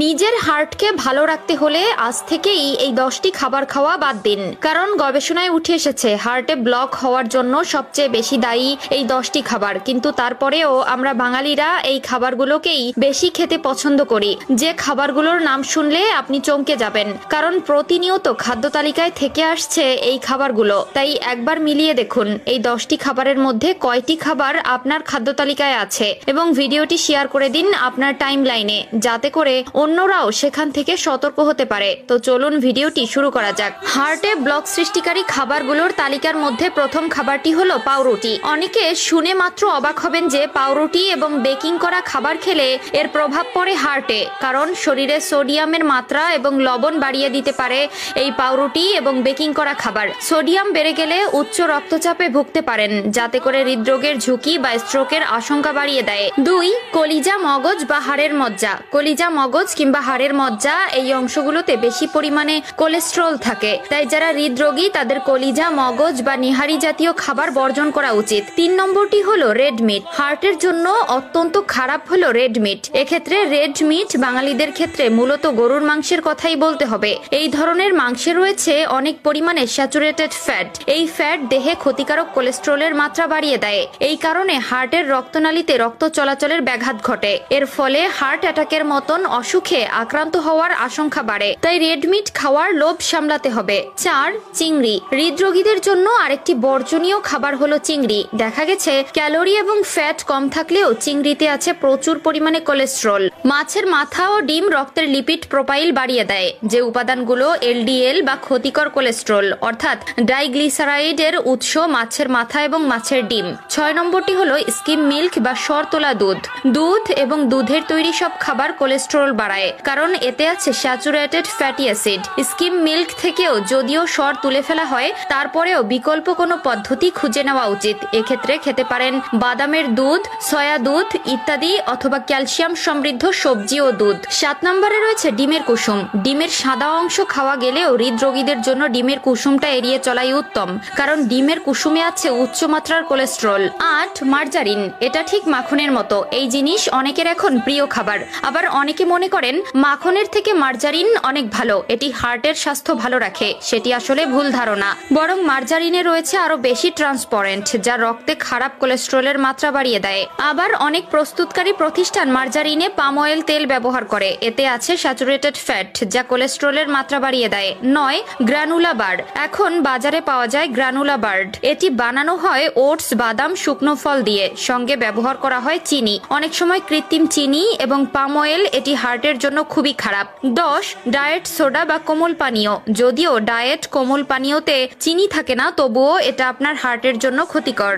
নিজের হার্টকে ভালো রাখতে হলে আজ থেকেই এই 10টি খাবার খাওয়া বাদ দিন। কারণ গবেষণায় উঠে এসেছে হার্টে ব্লক হওয়ার জন্য সবচেয়ে বেশি দায়ী এই 10টি খাবার। কিন্তু তারপরেও আমরা বাঙালিরা এই খাবারগুলোকেই বেশি খেতে পছন্দ করি, যে খাবারগুলোর নাম শুনলে আপনি চমকে যাবেন। কারণ প্রতিনিয়ত খাদ্য তালিকায় থেকে আসছে এই খাবারগুলো। তাই একবার মিলিয়ে দেখুন এই 10টি খাবারের মধ্যে কয়টি খাবার আপনার খাদ্য তালিকায় আছে, এবং ভিডিওটি শেয়ার করে দিন আপনার টাইম লাইনে, যাতে করে অন্যরাও সেখান থেকে সতর্ক হতে পারে। তো চলুন ভিডিওটি শুরু করা যাক। হার্টে ব্লক সৃষ্টিকারী খাবারগুলোর তালিকার মধ্যে প্রথম খাবারটি হলো পাউরুটি। অনেকে শুনে মাত্র অবাক হবেন যে পাউরুটি এবং বেকিং করা খাবার খেলে এর প্রভাব পড়ে হার্টে। কারণ শরীরে সোডিয়ামের মাত্রা এবং লবণ বাড়িয়ে দিতে পারে এই পাউরুটি এবং বেকিং করা খাবার। সোডিয়াম বেড়ে গেলে উচ্চ রক্তচাপে ভুগতে পারেন, যাতে করে হৃদরোগের ঝুঁকি বা স্ট্রোকের আশঙ্কা বাড়িয়ে দেয়। 2. কলিজা, মগজ বা হাড়ের মজ্জা। কলিজা, মগজ কিংবা হাড়ের মজ্জা এই অংশগুলোতে বেশি পরিমাণে কোলেস্টেরল থাকে। তাই যারা হৃদরোগী তাদের কলিজা, মগজ বা নিহারি জাতীয় খাবার বর্জন করা উচিত। 3 নম্বরটি হলো রেড মিট। হার্টের জন্য অত্যন্ত খারাপ হলো রেড মিট। এক্ষেত্রে রেড মিট বাঙালিদের ক্ষেত্রে মূলত গরুর মাংসের কথাই বলতে হবে। এই ধরনের মাংসে রয়েছে অনেক পরিমাণে স্যাচুরেটেড ফ্যাট। এই ফ্যাট দেহে ক্ষতিকারক কোলেস্টেরলের মাত্রা বাড়িয়ে দেয়। এই কারণে হার্টের রক্তনালীতে রক্ত চলাচলের ব্যাঘাত ঘটে। এর ফলে হার্ট অ্যাটাকের মতন অসুখে আক্রান্ত হওয়ার আশঙ্কা বাড়ে। তাই রেড মিট খাওয়ার লোভ সামলাতে হবে। 4. চিংড়ি। হৃদরোগীদের জন্য আরেকটি বর্জনীয় খাবার হলো চিংড়ি। দেখা গেছে ক্যালোরি এবং ফ্যাট কম থাকলেও চিংড়িতে আছে প্রচুর পরিমাণে কোলেস্টেরল। মাছের মাথা ও ডিম রক্তের লিপিড প্রোফাইল বাড়িয়ে দেয়, যে উপাদানগুলো এলডিএল বা ক্ষতিকর কোলেস্টেরল অর্থাৎ ডাইগ্লিসারাইডের উৎস মাছের মাথা এবং মাছের ডিম। 6 নম্বরটি হলো স্কিম মিল্ক বা সরতোলা দুধ। দুধ এবং দুধের তৈরি সব খাবার কোলেস্টেরল বাড়ায়, কারণ এতে আছে saturated fatty acid. Scheme milk থেকেও যদিও সর তুলে ফেলা হয়, তারপরেও বিকল্প কোনো পদ্ধতি খুঁজে নেওয়া উচিত। এক্ষেত্রে খেতে পারেন বাদামের দুধ, সয়া দুধ ইত্যাদি, অথবা ক্যালসিয়াম সমৃদ্ধ সবজি ও দুধ। 7 নম্বরে রয়েছে ডিমের কুসুম। ডিমের সাদা অংশ খাওয়া গেলেও হৃদরোগীদের জন্য ডিমের কুসুমটা এড়িয়ে চলাই উত্তম, কারণ ডিমের কুসুমে আছে উচ্চমাত্রার কোলেস্টেরল। 8. মার্জারিন। এটা ঠিক মাখনের মতো। এই জিনিস অনেকের এখন প্রিয় খাবার। আবার অনেকে মনে করেন মাখনের থেকে মার্জারিন অনেক ভালো, এটি হার্টের স্বাস্থ্য ভালো রাখে। সেটি আসলে ভুল ধারণা। বরং মার্জারিনে রয়েছে আরো বেশি ট্রান্সপারেন্ট, যা রক্তে খারাপ কোলেস্টেরলের মাত্রা বাড়িয়ে দেয়। আবার অনেক প্রস্তুতকারী প্রতিষ্ঠান মার্জারিনে পাম অয়েল তেল ব্যবহার করে। এতে আছে স্যাচুরেটেড ফ্যাট, যা কোলেস্টেরলের মাত্রা বাড়িয়ে দেয়। 9. গ্রানুলা বার। এখন বাজারে পাওয়া যায় গ্রানুলা বার্ড। এটি বানানো হয় ওটস, বাদাম, শুকনো ফল দিয়ে। সঙ্গে ব্যবহার করা হয় চিনি, অনেক সময় কৃত্রিম চিনি এবং পাম অয়েল। এটি হার্টের জন্য খুবই খারাপ। 10. ডায়েট সোডা বা কোমল পানীয়। যদিও ডায়েট কোমল পানীয়তে চিনি থাকে না, তবুও এটা আপনার হার্টের জন্য ক্ষতিকর।